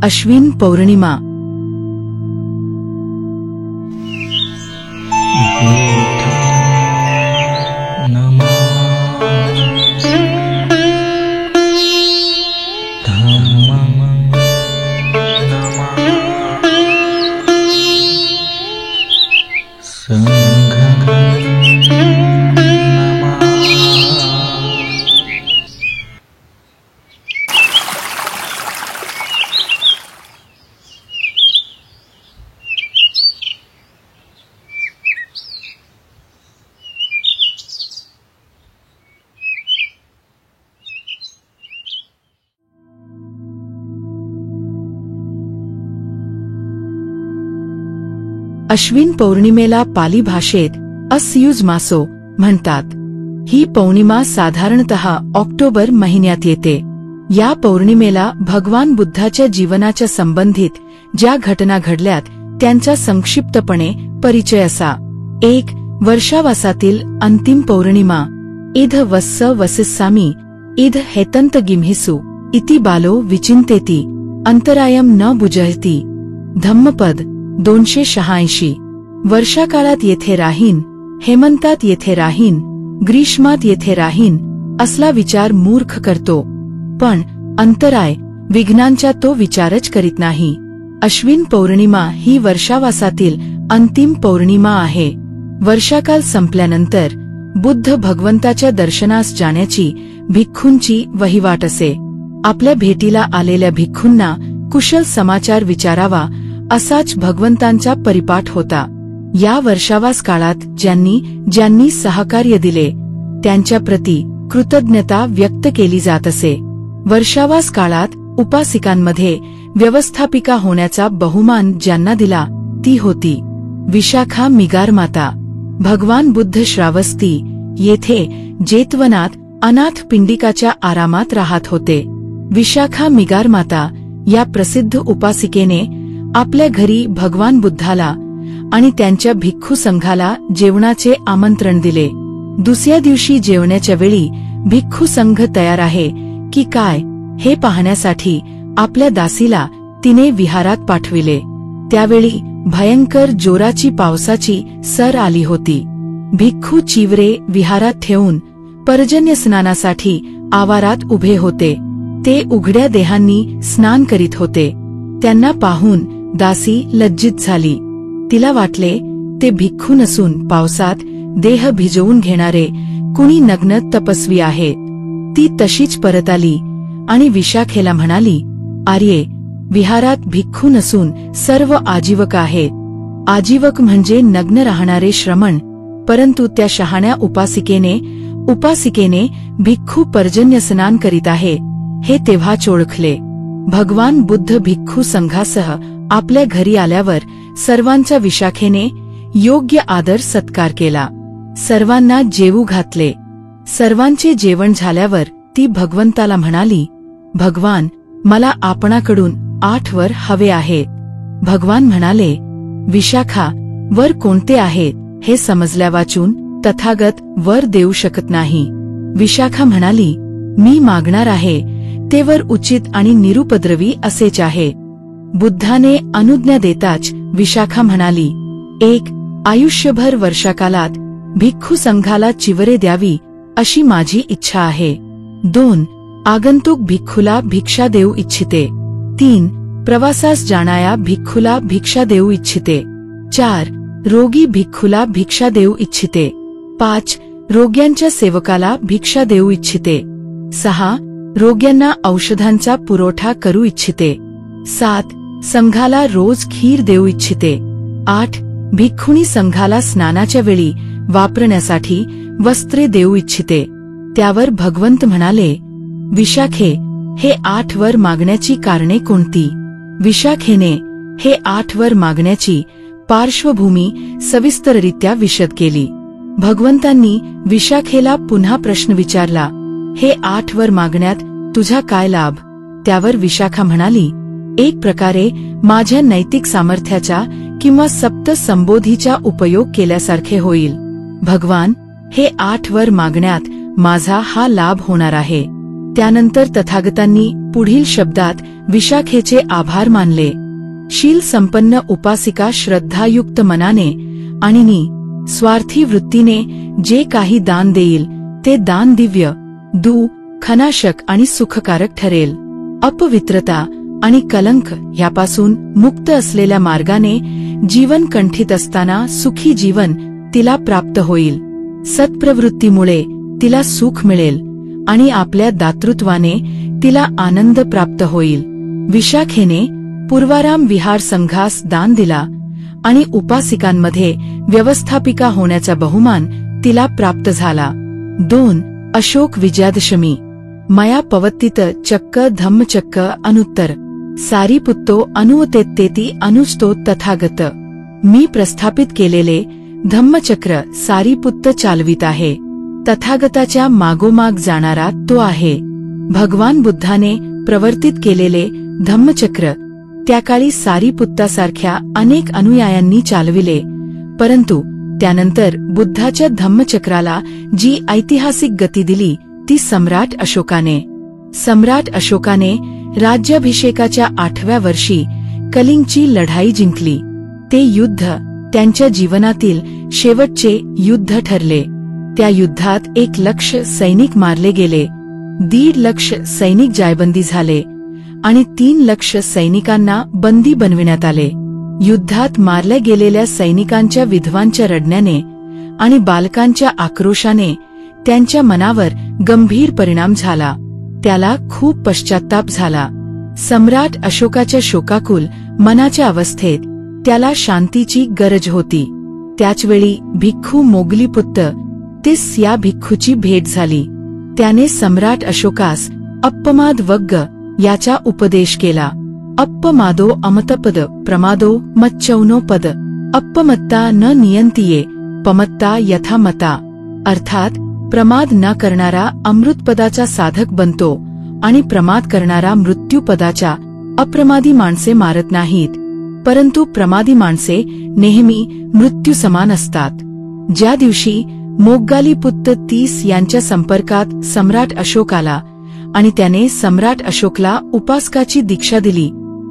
अश्विन पौर्णिमा। अश्विन पौर्णिमेला पाली भाषेत अस्युज मासो म्हणतात। ही पौर्णिमा साधारणतः ऑक्टोबर महिन्यात येते। या पौर्णिमेला भगवान बुद्धाच्या जीवनाच्या संबंधित ज्या घटना घडल्यात त्यांचा संक्षिप्तपणे परिचय असा। 1. वर्षावासातील अंतिम पौर्णिमा। इध वस्स वसिस्सामी इध हेतंत गिम्हिसु इति बालो विचिंतेति अंतरायम न बुजहती। धम्मपद 286। वर्षाकाळात येथे राहीन, हेमंतात येथे राहीन, ग्रीष्मात येथे राहीन असला विचार मूर्ख करतो, पण अंतराय विघ्नांचा तो विचारच करीत नाही। अश्विन पौर्णिमा ही वर्षावासातील अंतिम पौर्णिमा आहे। वर्षाकाल संपल्यानंतर बुद्ध भगवंताच्या दर्शनास जाण्याची भिक्खूंची वहिवाट असे। आपल्या भेटीला आलेल्या भिक्खूंना कुशल समाचार विचारावा असाच भगवंतांचा परिपाठ होता। या वर्षावास काळात ज्यांनी सहकार्य दिले त्यांच्याप्रती कृतज्ञता व्यक्त केली जात असे। वर्षावास काळात उपासिकांमध्ये व्यवस्थापिका होण्याचा बहुमान ज्यांना दिला ती होती विशाखा मिगार माता। भगवान बुद्ध श्रावस्ती येथे जेतवनात अनाथ पिंडिकाच्या आरामात राहत होते। विशाखा मिगार माता या प्रसिद्ध उपासिकेने आपल्या घरी भगवान बुद्धाला आणि त्यांच्या भिक्खू संघाला जेवणाचे आमंत्रण दिले। दुसऱ्या दिवशी जेवण्याच्या वेळी भिक्खू संघ तयार आहे की काय हे पाहण्यासाठी आपल्या दासीला तिने विहारात पाठविले। त्यावेळी भयंकर जोराची पावसाची सर आली होती। भिक्खू चिवरे विहारात ठेवून पर्जन्य स्नानासाठी आवारात उभे होते। ते उघड्या देहांनी स्नान करीत होते। त्यांना पाहून दासी लज्जित झाली। तिला वाटले ते भिक्खू नसून पावसात देह भिजवून घेणारे कुणी नग्न तपस्वी आहेत। ती तशीच परत आली आणि विशाखेला म्हणाली, आर्ये, विहारात भिक्खू नसून सर्व आजीवक आहेत। आजीवक म्हणजे नग्न राहणारे श्रमण, परंतु त्या शहाण्या उपासिकेने भिक्खू पर्जन्य स्नान करीत आहे हे तेव्हाच ओळखले। भगवान बुद्ध भिक्खू संघासह आपल्या घरी आल्यावर सर्वांचा विशाखेने योग्य आदर सत्कार केला। सर्वांना जेवू घातले। सर्वांचे जेवण झाल्यावर ती भगवंताला म्हणाली, भगवान, मला आपणाकडून 8 वर हवे आहेत। भगवान म्हणाले, विशाखा, वर कोणते आहेत हे समजल्यावाचून तथागत वर देऊ शकत नाही। विशाखा म्हणाली, मी मागणार आहे ते वर उचित आणि निरुपद्रवी असेच आहे। बुद्धाने अनुज्ञा देताच विशाखा म्हणाली, 1. आयुष्यभर वर्षाकालात भिक्खू संघाला चिवरे द्यावी अशी माझी इच्छा आहे। 2. आगंतुक भिक्खूला भिक्षा देऊ इच्छिते। 3. प्रवासास जाणाया भिक्खूला भिक्षा देऊ इच्छिते। 4. रोगी भिक्खूला भिक्षा देऊ इच्छिते। 5. रोग्यांच्या सेवकाला भिक्षा देऊ इच्छिते। 6. रोग्यांना औषधांचा पुरवठा करू इच्छिते। 7. संघाला रोज खीर देऊ इच्छिते। 8. भिक्खुणी संघाला स्नानाच्या वेळी वापरण्यासाठी वस्त्रे देऊ इच्छिते। त्यावर भगवंत म्हणाले, विशाखे, हे 8 वर मागण्याची कारणे कोणती? विशाखेने हे 8 वर मागण्याची पार्श्वभूमी सविस्तररित्या विशद केली। भगवंतांनी विशाखेला पुन्हा प्रश्न विचारला, हे 8 वर मागण्यात तुझा काय लाभ? त्यावर विशाखा म्हणाली, एक प्रकारे माझ्या नैतिक सामर्थ्याचा किंवा सप्त संबोधीचा उपयोग केल्यासारखे होईल। भगवान, हे 8 वर मागण्यात माझा हा लाभ होणार आहे। त्यानंतर तथागतांनी पुढील शब्दात विशाखेचे आभार मानले. शील संपन्न उपासिका श्रद्धायुक्त मनाने आणि स्वार्थी वृत्तीने जे काही दान देईल ते दान दिव्य, खनाशक आणि सुखकारक ठरेल. अपवित्रता आणि कलंक ह्यापासून मुक्त असलेल्या मार्गाने जीवन कंठित असताना सुखी जीवन तिला प्राप्त होईल. सत्प्रवृत्तीमुळे तिला सुख मिळेल आणि आपल्या दातृत्वाने तिला आनंद प्राप्त होईल. विशाखेने पूर्वाराम विहार संघास दान दिला आणि उपासिकांमध्ये व्यवस्थापिका होण्याचा बहुमान तिला प्राप्त झाला. 2. अशोक विजयादशमी. मया पवत्तित चक्क धम्मचक्क अनुत्तर सारीपुत्तो अनुवतेत्तेती अनुष्तो तथागत. मी प्रस्थापित केलेले धम्मचक्र सारीपुत्त चालवित आहे. तथागताच्या मागोमाग जाणारा तो आहे. भगवान बुद्धाने प्रवर्तित केलेले धम्मचक्र त्याकाळी सारीपुत्तासारख्या अनेक अनुयायांनी चालविले, परंतु त्यानंतर बुद्धाच्या धम्मचक्राला जी ऐतिहासिक गती दिली ती सम्राट अशोकाने. सम्राट अशोकाने राज्याभिषेकाच्या 8व्या वर्षी कलिंगची लढाई जिंकली. ते युद्ध त्यांच्या जीवनातील शेवटचे युद्ध ठरले. त्या युद्धात 1,00,000 सैनिक मारले गेले, 1,50,000 सैनिक जायबंदी झाले आणि 3,00,000 सैनिकांना बंदी बनविण्यात आले. युद्धात मारल्या गेलेल्या सैनिकांच्या विधवांच्या रडण्याने आणि बालकांच्या आक्रोशाने त्यांच्या मनावर गंभीर परिणाम झाला. त्याला खूप पश्चात्ताप झाला. सम्राट अशोकाच्या शोकाकुल मनाच्या अवस्थेत त्याला शांतीची गरज होती. त्याचवेळी भिक्खू मोगलीपुत्त तिस या भिक्खूची भेट झाली. त्याने सम्राट अशोकास अप्पमाद वग्ग याचा उपदेश केला. अप्पमादो अमतपद प्रमादो मच्चौनो पद अप्पमत्ता न नियंतिये पमत्ता यथामता. अर्थात प्रमाद न करणारा अमृतपदाचा साधक बनतो आणि प्रमाद करणारा मृत्यूपदाच्या. अप्रमादी माणसे मारत नाहीत, परंतु प्रमादी माणसे नेहमी मृत्यू समान असतात. ज्या दिवशी मोग्गालीपुत्त 30 यांच्या संपर्कात सम्राट अशोक आला आणि त्याने सम्राट अशोकला उपासकाची दीक्षा दिली,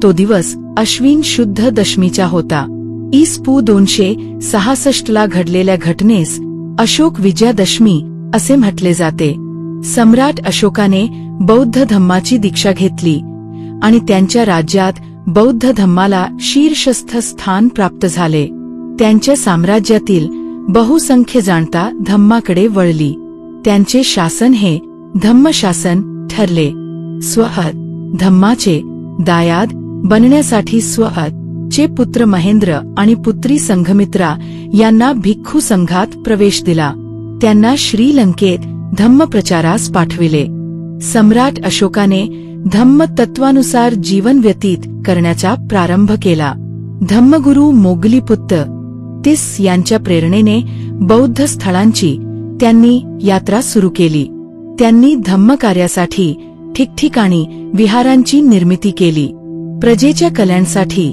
तो दिवस अश्विन शुद्ध दशमीचा होता. इ.स.पू. 266 घडलेल्या घटनेस अशोक विजयादशमी असे म्हटले जाते. सम्राट अशोकाने बौद्ध धम्माची दीक्षा घेतली आणि त्यांच्या राज्यात बौद्ध धम्माला शीर्षस्थ स्थान प्राप्त झाले. त्यांच्या साम्राज्यातील बहुसंख्य जाणता धम्माकडे वळली. त्यांचे शासन हे धम्मशासन ठरले. स्वहत धम्माचे दायाद बनण्यासाठी स्वहत चे पुत्र महेंद्र आणि पुत्री संघमित्रा यांना भिक्खू संघात प्रवेश दिला. त्यांना श्रीलंकेत धम्मप्रचारास पाठविले. सम्राट अशोकाने धम्म तत्वानुसार जीवन व्यतीत करण्याचा प्रारंभ केला. धम्मगुरू मोगलीपुत्त तिस यांच्या प्रेरणेने बौद्ध स्थळांची त्यांनी यात्रा सुरू केली. त्यांनी धम्मकार्यासाठी ठिकठिकाणी विहारांची निर्मिती केली. प्रजेच्या कल्याणासाठी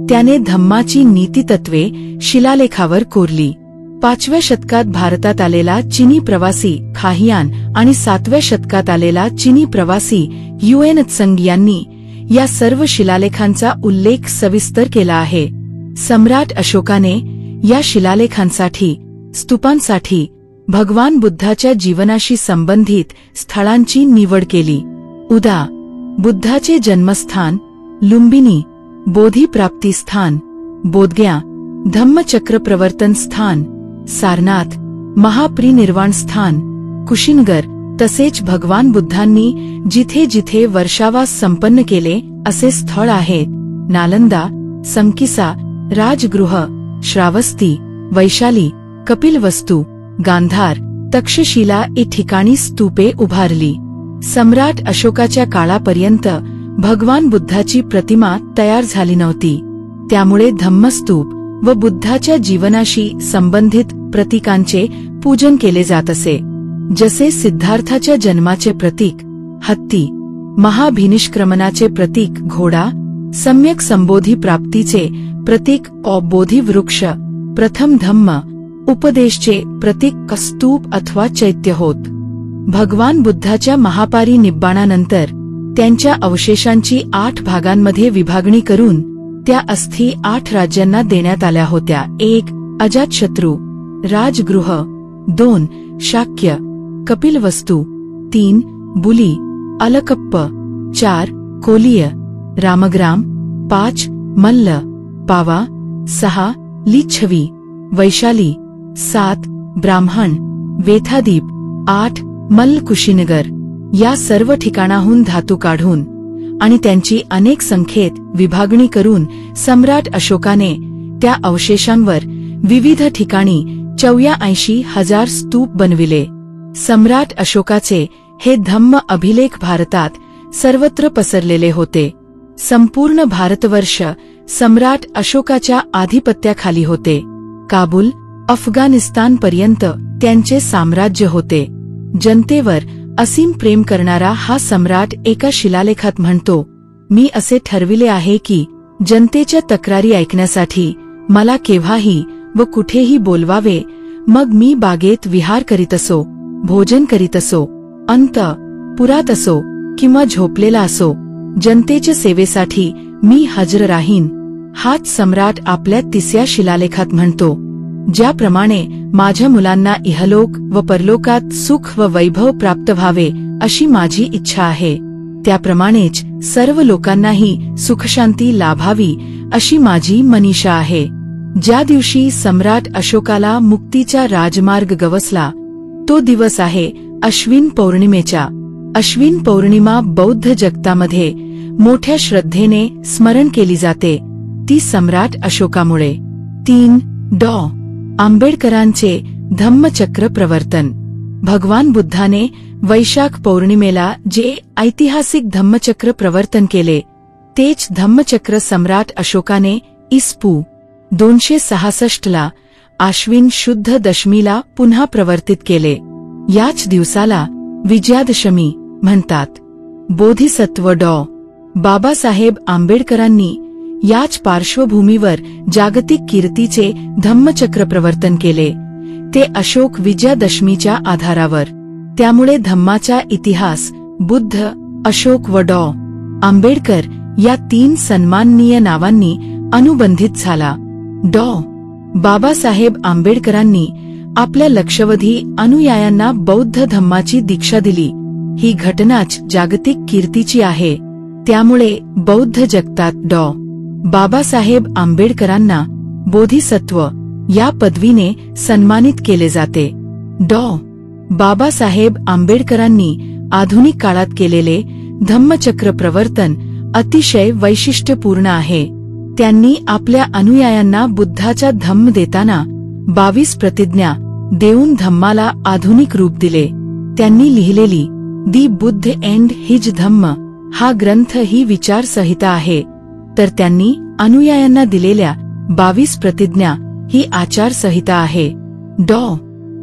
त्याने धम्माची नीतितत्वे शिलालेखावर कोरली. 5व्या शतकात भारतात आलेला चिनी प्रवासी खाहियान आणि 7व्या शतकात आलेला चिनी प्रवासी युएनत्संग यांनी या सर्व शिलालेखांचा उल्लेख सविस्तर केला आहे. सम्राट अशोकाने या शिलालेखांसाठी स्तूपांसाठी भगवान बुद्धाच्या जीवनाशी संबंधित स्थळांची निवड केली. उदा. बुद्धाचे जन्मस्थान लुंबिनी, बोधिप्राप्ती स्थान बोधगया, धम्मचक्र प्रवर्तन स्थान सारनाथ, महापरिनिर्वाण स्थान कुशीनगर, तसेच भगवान बुद्धांनी जिथे जिथे वर्षावास संपन्न केले असे स्थळ आहेत. नालंदा, संकिसा, राजगृह, श्रावस्ती, वैशाली, कपिलवस्तू, गांधार, तक्षशिला इ ठिकाणी स्तूपे उभारली. सम्राट अशोकाच्या काळापर्यंत भगवान बुद्धाची प्रतिमा तयार झाली नव्हती. त्यामुळे धम्मस्तूप व बुद्धाच्या जीवनाशी संबंधित प्रतीकांचे पूजन केले जात असे. जसे सिद्धार्थाच्या जन्माचे प्रतीक हत्ती, महाभिनिष्क्रमणाचे प्रतीक घोडा, सम्यक संबोधी प्राप्तीचे प्रतीक बोधिवृक्ष, प्रथम धम्म उपदेशचे प्रतीक स्तूप अथवा चैत्य होत. भगवान बुद्धाच्या महापारिनिब्बाणानंतर त्यांच्या अवशेषांची 8 भागांमध्ये विभागणी करून त्या अस्थी 8 राज्यांना देण्यात आल्या होत्या. 1. अजातशत्रू राजगृह, 2. शाक्य कपिलवस्तू, 3. बुली अलकप्प, 4. कोलिय रामग्राम, 5. मल्ल पावा, 6. लिच्छवी वैशाली, 7. ब्राह्मण वेथादीप, 8. मल्ल कुशीनगर. या सर्व ठिकाणाहून धातू काढून आणि त्यांची अनेक संख्येत विभागणी करून सम्राट अशोकाने त्या अवशेषांवर विविध ठिकाणी 84,000 स्तूप बनविले. सम्राट अशोकाचे हे धम्म अभिलेख भारतात सर्वत्र पसरलेले होते. संपूर्ण भारतवर्ष सम्राट अशोकाच्या आधिपत्याखाली होते. काबूल, अफगाणिस्तानपर्यंत त्यांचे साम्राज्य होते. जनतेवर असीम प्रेम करणारा हा सम्राट एका शिलालेखात म्हणतो, मी असे ठरविले आहे की जनतेच्या तक्रारी ऐकण्यासाठी मला केव्हाही व कुठेही बोलवावे, मग मी बागेत विहार करीत असो, भोजन करीत असो, अंतपुरात असो किंवा झोपलेला असो, जनतेच्या सेवेसाठी मी हजर राहीन. हाच सम्राट आपल्या 3ऱ्या शिलालेखात म्हणतो, ज्याप्रमाणे माझ्या मुलांना इहलोक व परलोकात सुख व वैभव प्राप्त व्हावे अशी माझी इच्छा आहे, त्याप्रमाणेच सर्व लोकांनाही सुखशांती लाभावी अशी माझी मनीषा आहे. ज्या दिवशी सम्राट अशोकाला मुक्तीचा राजमार्ग गवसला तो दिवस आहे अश्विन पौर्णिमेचा. अश्विन पौर्णिमा बौद्ध जगतामध्ये मोठ्या श्रद्धेने स्मरण केली जाते, ती सम्राट अशोकामुळे. 3. डॉ. आंबेडकरांचे धम्मचक्र प्रवर्तन. भगवान बुद्धाने वैशाख पौर्णिमेला जे ऐतिहासिक धम्मचक्र प्रवर्तन केले, तेच धम्मचक्र सम्राट अशोकाने इस्पू 266 आश्विन शुद्ध दशमीला पुन्हा प्रवर्तित केले. याच दिवसाला विजयादशमी म्हणतात. बोधिसत्व डॉ. बाबासाहेब आंबेडकरांनी याच पार्श्वभूमीवर जागतिक कीर्तीचे धम्मचक्र प्रवर्तन केले, ते अशोक विजयादशमीच्या आधारावर. त्यामुळे धम्माचा इतिहास बुद्ध, अशोक व डॉ. आंबेडकर या 3 सन्माननीय नावांनी अनुबंधित झाला. डॉ. बाबासाहेब आंबेडकरांनी आपल्या लक्षवधी अनुयायांना बौद्ध धम्माची दीक्षा दिली. ही घटनाच जागतिक कीर्तीची आहे. त्यामुळे बौद्ध जगतात डॉ. बाबासाहेब आंबेडकरांना बोधिसत्व या पदवीने सन्मानित केले जाते. डॉ. बाबासाहेब आंबेडकरांनी आधुनिक काळात केलेले धम्मचक्र प्रवर्तन अतिशय वैशिष्ट्यपूर्ण आहे. त्यांनी आपल्या अनुयायांना बुद्धाचा धम्म देताना 22 प्रतिज्ञा देऊन धम्माला आधुनिक रूप दिले. त्यांनी लिहिलेली दी बुद्ध अँड हिज धम्म हा ग्रंथ ही विचारसंहिता आहे, तर त्यांनी अनुयायांना दिलेल्या 22 प्रतिज्ञा ही आचारसंहिता आहे. डॉ.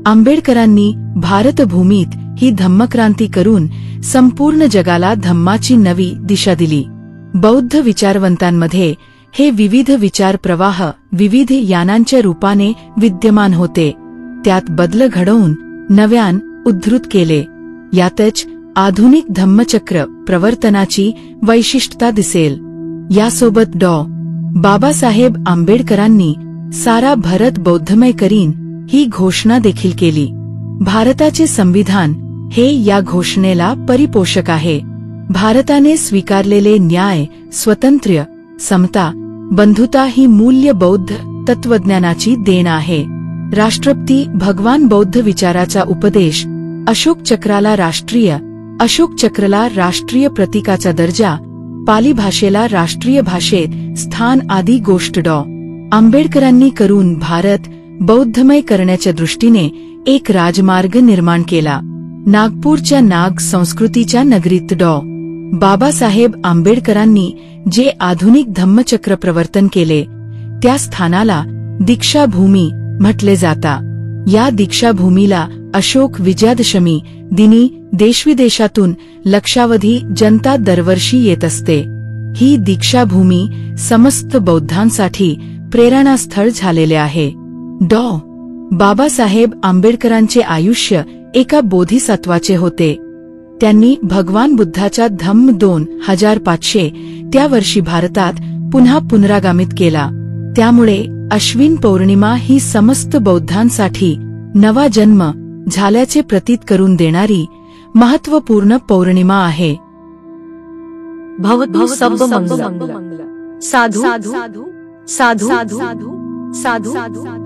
आंबेडकरांनी भारतभूमीत ही धम्मक्रांती करून संपूर्ण जगाला धम्माची नवी दिशा दिली. बौद्ध विचारवंतांमध्ये हे विविध विचार प्रवाह विविध यानांच्या रूपाने विद्यमान होते. त्यात बदल घडवून नव्यान उद्धृत केले. यातच आधुनिक धम्मचक्र प्रवर्तनाची वैशिष्ट्यता दिसेल. यासोबत डॉ. बाबासाहेब आंबेडकरांनी सारा भारत बौद्धमय करीन ही घोषणा देखील केली. भारताचे संविधान हे या घोषणेला परिपोषक आहे. भारताने स्वीकारलेले न्याय, स्वातंत्र्य, समता, बंधुता ही मूल्य बौद्ध तत्वज्ञानाची देण आहे. राष्ट्रपती भगवान बौद्ध विचाराचा उपदेश, अशोक चक्राला राष्ट्रीय प्रतीकाचा दर्जा, पाली भाषेला राष्ट्रीय भाषेत स्थान आदी गोष्ट डॉ. आंबेडकरांनी करून भारत बौद्धमय करण्याच्या दृष्टीने एक राजमार्ग निर्माण केला. नागपूरच्या नाग संस्कृतीच्या नगरीत डॉ. बाबासाहेब आंबेडकरांनी जे आधुनिक धम्मचक्र प्रवर्तन केले, त्या स्थानाला दीक्षाभूमी म्हटले जाता. या दीक्षाभूमीला अशोक विजयादशमी दिनी देशविदेशातून लक्षावधी जनता दरवर्षी येत असते. ही दीक्षाभूमी समस्त बौद्धांसाठी प्रेरणास्थळ झालेले आहे. डॉ. बाबासाहेब आंबेडकरांचे आयुष्य एका बोधिसत्वाचे होते. त्यांनी भगवान बुद्धाच्या धम्म 2500 त्या वर्षी भारतात पुन्हा पुनरागमित केला. त्यामुळे अश्विन पौर्णिमा ही समस्त बौद्धांसाठी नवा जन्म झाल्याचे प्रतीत करून देणारी महत्त्वपूर्ण पौर्णिमा आहे. भवतु सब्ब मंगलम. साधु साधु साधु साधु साधु.